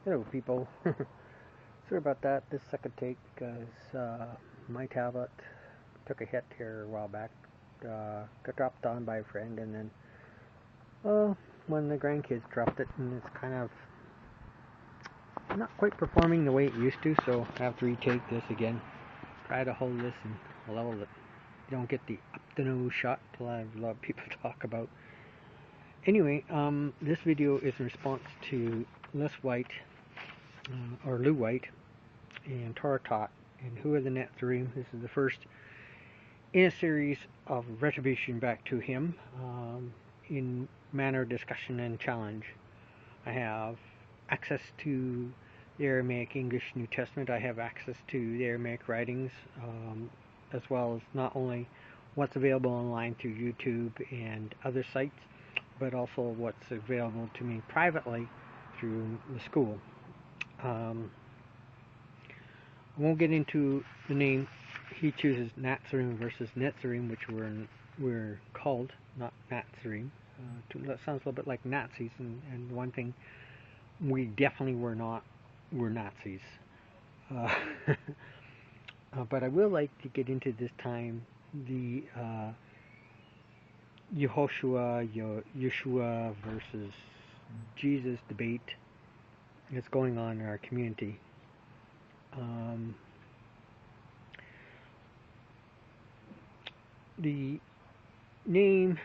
Hello, people. Sorry about that. This second take because my tablet took a hit here a while back. Got dropped on by a friend, and then when the grandkids dropped it, and it's kind of not quite performing the way it used to, so I have to retake this again. Try to hold this and level it. You don't get the up the nose shot that a lot of people talk about. Anyway, this video is in response to Lou White and Torah taught, and who are the Netzarim. This is the first in a series of retribution back to him in manner, discussion, and challenge. I have access to the Aramaic English New Testament. I have access to the Aramaic writings, as well as not only what's available online through YouTube and other sites, but also what's available to me privately through the school. I won't get into the name. He chooses Netzarim versus Netzarim, which we're called, not Netzarim. That sounds a little bit like Nazis, and one thing we definitely were not were Nazis. But I will like to get into this time the Yeshua versus Jesus debate that's going on in our community. The name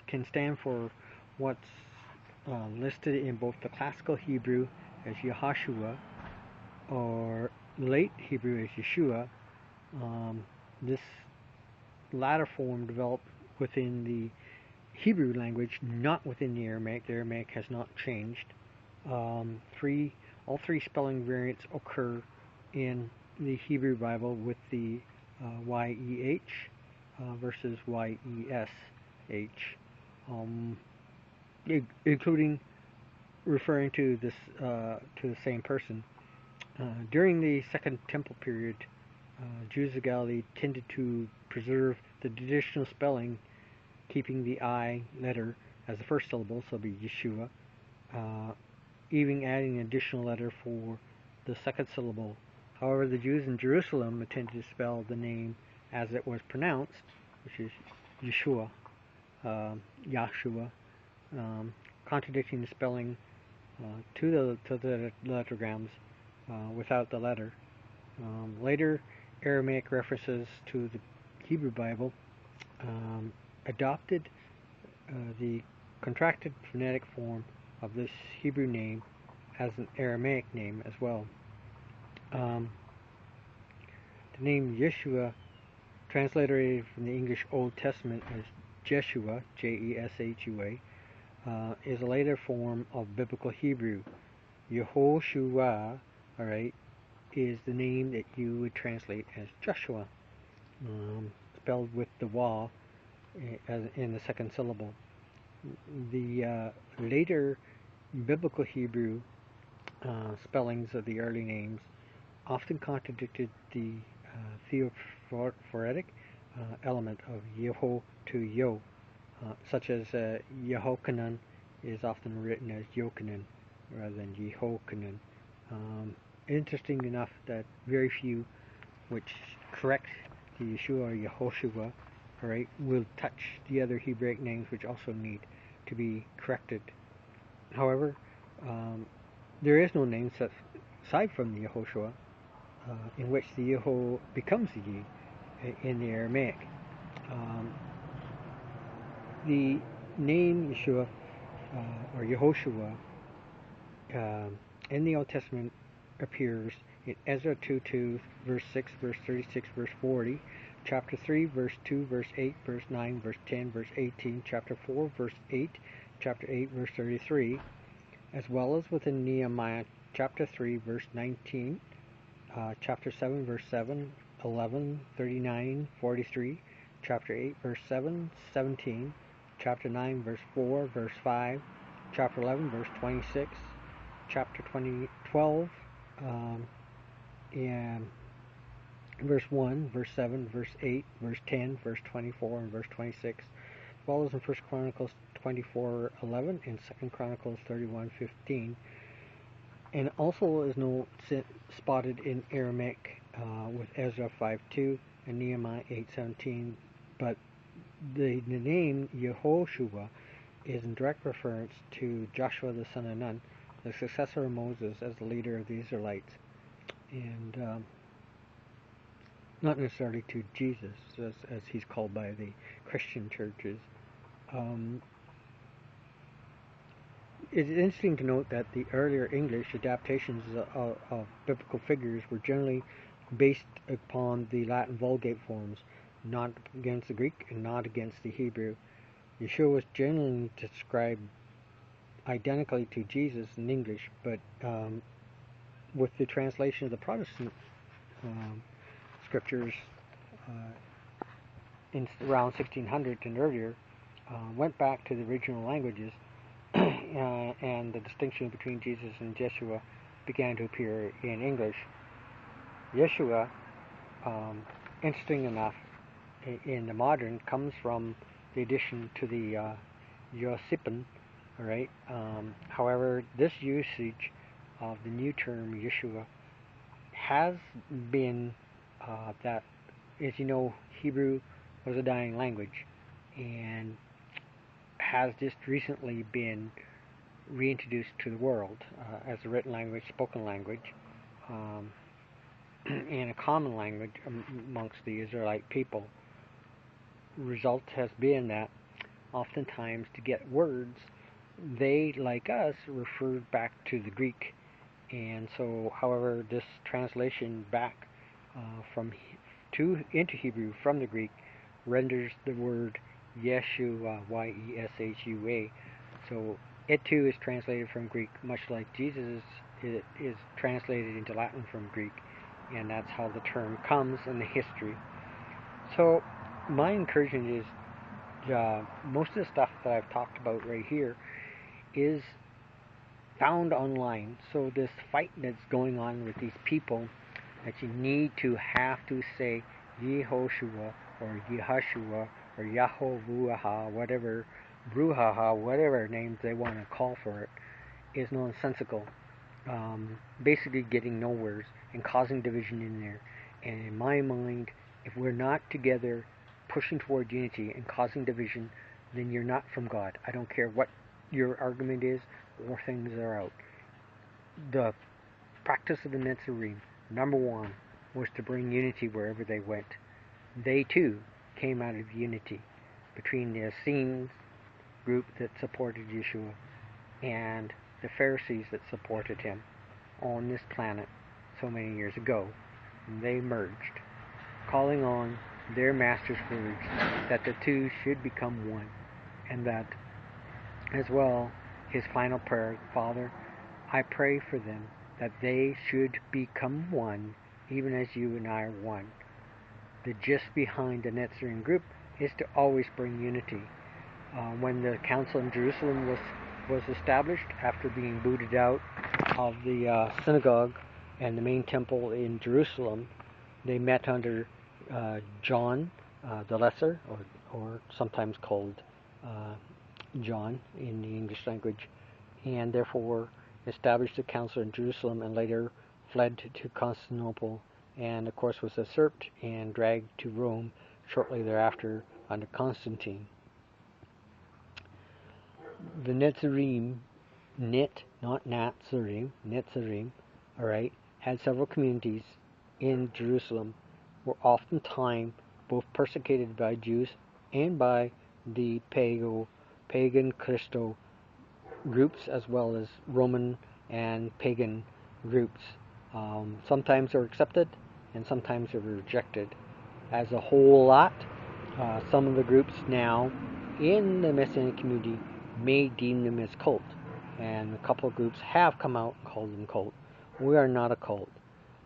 can stand for what's listed in both the classical Hebrew as Yehoshua or late Hebrew as Yeshua. This latter form developed within the Hebrew language, not within the Aramaic. The Aramaic has not changed. All three spelling variants occur in the Hebrew Bible with the Y-E-H versus Y-E-S-H, including referring to this to the same person. During the Second Temple period, Jews of Galilee tended to preserve the traditional spelling, keeping the I letter as the first syllable, so it'll be Yeshua, even adding an additional letter for the second syllable. However, the Jews in Jerusalem tended to spell the name as it was pronounced, which is Yeshua, Yahshua, contradicting the spelling to the lettergrams without the letter. Later, Aramaic references to the Hebrew Bible adopted the contracted phonetic form of this Hebrew name as an Aramaic name as well. The name Yeshua, transliterated from the English Old Testament as Jeshua, J-E-S-H-U-A, is a later form of Biblical Hebrew. Yehoshua, is the name that you would translate as Joshua, spelled with the wa in the second syllable. The later Biblical Hebrew spellings of the early names often contradicted the theophoretic element of Yeho to Yo, such as Yehochanan is often written as Yochanan rather than Yehochanan. Interesting enough that very few which correct the Yeshua or Yehoshua, will touch the other Hebraic names which also need to be corrected. However, there is no name aside from the Yehoshua in which the Yeho becomes the Ye in the Aramaic. The name Yeshua or Yehoshua in the Old Testament appears in Ezra 2:2, verse 6, verse 36, verse 40, chapter 3, verse 2, verse 8, verse 9, verse 10, verse 18, chapter 4, verse 8, chapter 8, verse 33, as well as within Nehemiah chapter 3, verse 19, chapter 7, verse 7, 11, 39, 43, chapter 8, verse 7, 17, chapter 9, verse 4, verse 5, chapter 11, verse 26, chapter 12, and verse 1, verse 7, verse 8, verse 10, verse 24, and verse 26, as follows in 1 Chronicles 24:11 and 2 Chronicles 31:15, and also is spotted in Aramaic with Ezra 5:2 and Nehemiah 8:17. But the name Yehoshua is in direct reference to Joshua the son of Nun, the successor of Moses as the leader of the Israelites, and not necessarily to Jesus as he's called by the Christian churches. It's interesting to note that the earlier English adaptations of biblical figures were generally based upon the Latin Vulgate forms, not against the Greek and not against the Hebrew. Yeshua was generally described identically to Jesus in English, but with the translation of the Protestant scriptures in around 1600 and earlier, went back to the original languages, and the distinction between Jesus and Yeshua began to appear in English. Yeshua, interesting enough, in the modern comes from the addition to the Yosipin, alright? However, this usage of the new term Yeshua has been that, as you know, Hebrew was a dying language and has just recently been reintroduced to the world as a written language, spoken language, and a common language amongst the Israelite people. Result has been that oftentimes to get words, they, like us, referred back to the Greek, and so, however, this translation back into Hebrew from the Greek renders the word Yeshua, Y-E-S-H-U-A. So it too is translated from Greek, much like Jesus is translated into Latin from Greek, and that's how the term comes in the history. So my encouragement is most of the stuff that I've talked about right here is found online. So this fight that's going on with these people, that you need to have to say Yehoshua or Yehashua or Yahovuaha, whatever, Bruhaha, whatever names they want to call for it, is nonsensical. Basically getting nowheres and causing division in there. And in my mind, if we're not together pushing toward unity and causing division, then you're not from God. I don't care what your argument is or things are out. The practice of the Netzarim, number one, was to bring unity wherever they went. They too came out of unity between the Essenes group that supported Yeshua and the Pharisees that supported him on this planet so many years ago. And they merged, calling on their master's words that the two should become one, and that as well his final prayer, Father, I pray for them that they should become one, even as you and I are one. The gist behind the Netzarim group is to always bring unity. When the council in Jerusalem was established after being booted out of the synagogue and the main temple in Jerusalem, they met under John the Lesser, or sometimes called John in the English language, and therefore established a council in Jerusalem and later fled to Constantinople, and of course was usurped and dragged to Rome shortly thereafter under Constantine. The Netzarim, not Netzarim, alright, had several communities in Jerusalem, were oftentimes both persecuted by Jews and by the pagan Christo groups, as well as Roman and pagan groups. Sometimes they're accepted and sometimes they're rejected. As a whole lot, some of the groups now in the Messianic community may deem them as cult, and a couple of groups have come out and called them cult. We are not a cult.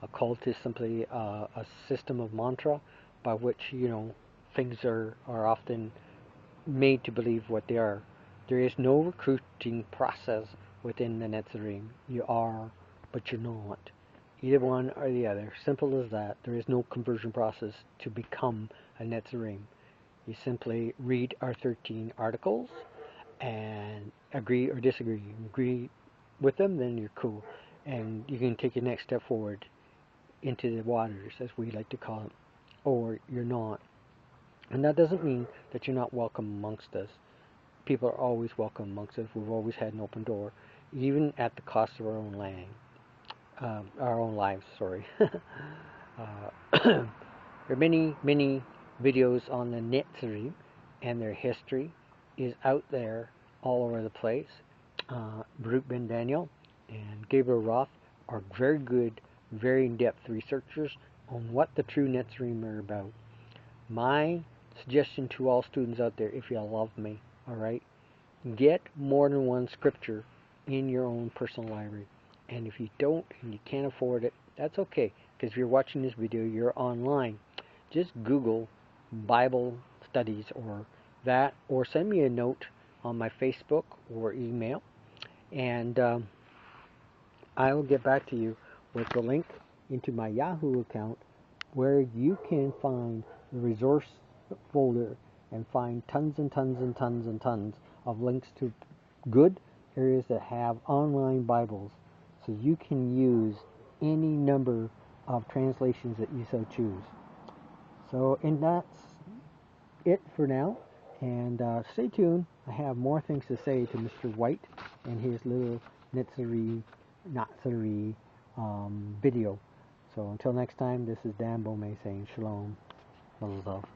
A cult is simply a system of mantra by which, things are often made to believe what they are. There is no recruiting process within the Netzarim. You are, but you're not. Either one or the other. Simple as that. There is no conversion process to become a Netzarim. You simply read our 13 articles and agree or disagree. You agree with them, then you're cool. And you can take your next step forward into the waters, as we like to call it, or you're not. And that doesn't mean that you're not welcome amongst us. People are always welcome amongst us. We've always had an open door, even at the cost of our own land, our own lives. Sorry. There are many, many videos on the Netzerim, and their history is out there all over the place. Baruch Ben Daniel and Gabriel Roth are very good, very in-depth researchers on what the true Netzerim are about. My suggestion to all students out there, if you love me, alright, get more than one scripture in your own personal library. And if you don't and you can't afford it, that's okay, because if you're watching this video, you're online. Just Google Bible studies or that, or send me a note on my Facebook or email, and I will get back to you with the link into my Yahoo account where you can find the resource folder and find tons and tons and tons and tons of links to good areas that have online Bibles, so you can use any number of translations that you so choose. So, and that's it for now. And stay tuned. I have more things to say to Mr. White and his little Natsari video. So until next time, this is Dan Bomay saying shalom. Mazel tov.